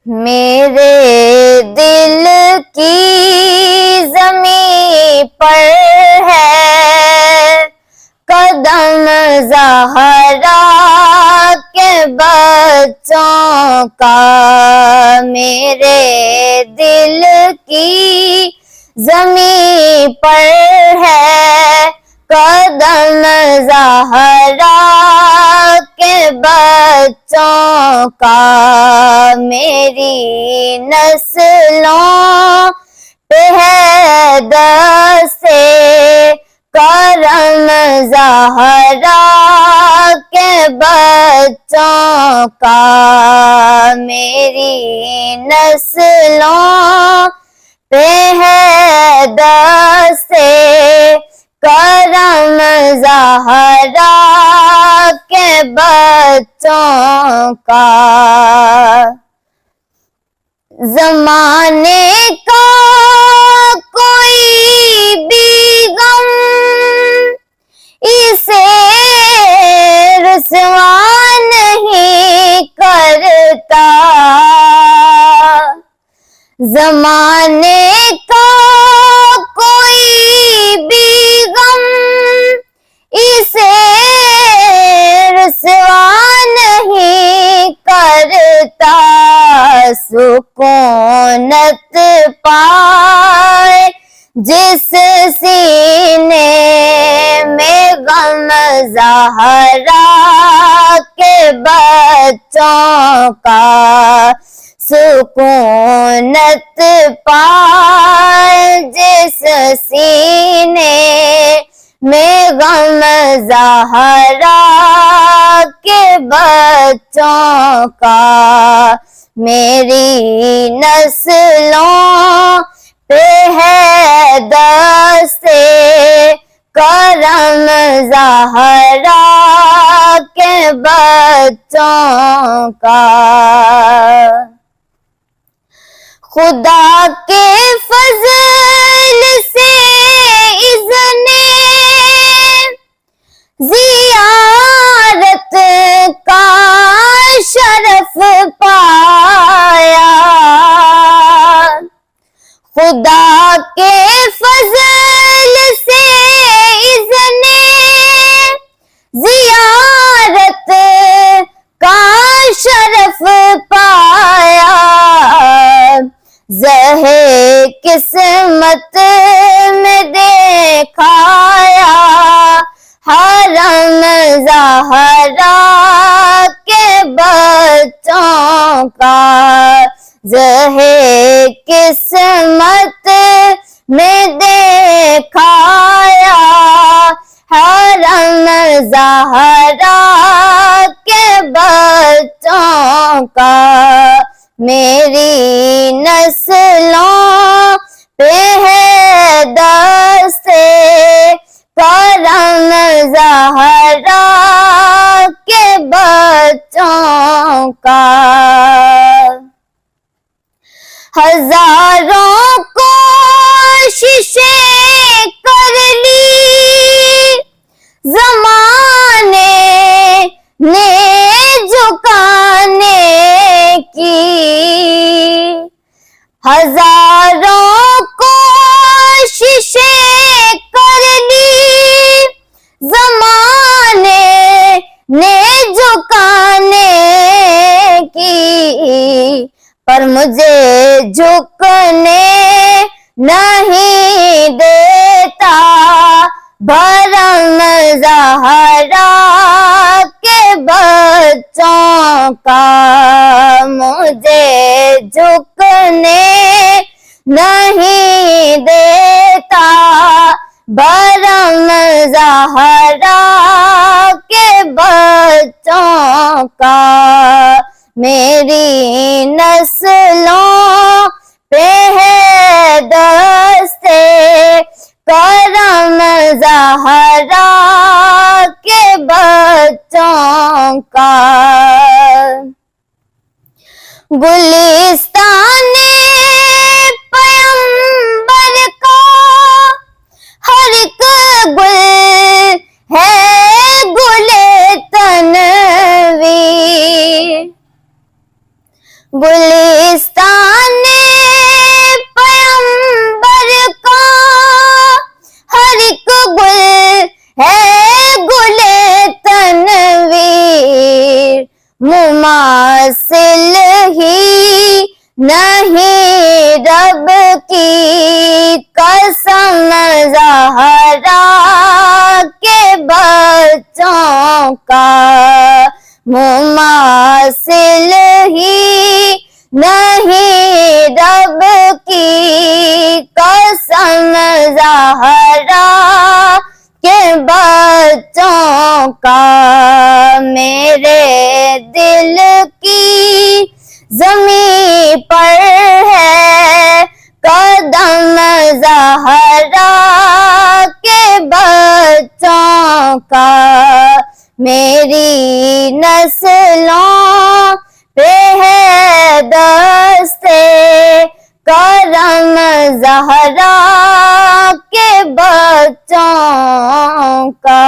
میرے دل کی زمین پر ہے قدم زہرا کے بچوں کا، میرے دل کی زمین پر ہے قدم زہرا کے بچوں کا، میری نسلوں پہ ہے دست کرم زہرا کے بچوں کا، میری نسلوں پہ ہے دست کرم زہرا کے بچوں کا۔ زمانے کا کوئی بھی غم اسے رسوا نہیں کرتا، زمانے کا کوئی بھی غم اسے رسوا نہیں کرتا، سکونت پائے جس سینے میں غم زہرا کے بچوں کا، سکونت پائے جس سینے میں غم زہرا کے بچوں کا، میری نسلوں پہ ہے دست کرم زہرا کے بچوں کا۔ خدا کے فضل سے اذن زیارت کا شرف پایا، خدا کے فضل سے اذن زیارت کا شرف پایا، زہے قسمت میں دیکھایا حرم زہرا کے بچوں کا، زہے قسمت میں دیکھایا حرم زہرا کے بچوں کا، میری نسلوں پہ ہے دست کرم زہرا کے بچوں کا۔ ہزاروں کوششیں کر لی زمانے نے جھکانے کی، ہزاروں کوششیں کر لی زمانے نے جھکانے کی، پر مجھے جھکنے نہیں دیتا بھرم زہرا کے بچوں کا، مجھے جھکنے نہیں دیتا بھرم زہرا کے بچوں کا، میری نسلوں پہ ہے دست کرم زہرا کے بچوں کا۔ گلستان پیمبر کا ہر ایک گل ہے گل تنویر، گلستان پیمبر کا ہر ایک گل ہے گل تنویر، مماثل ہی نہیں رب کی قسم زہرا کے بچوں کا، مماثل ہی نہیں رب کی قسم زہرا کے بچوں کا، میرے دل کی زمین پر ہے قدم زہرا کے بچوں کا، میری نسلوں پہ ہے دستے کرم زہرا کے بچوں کا۔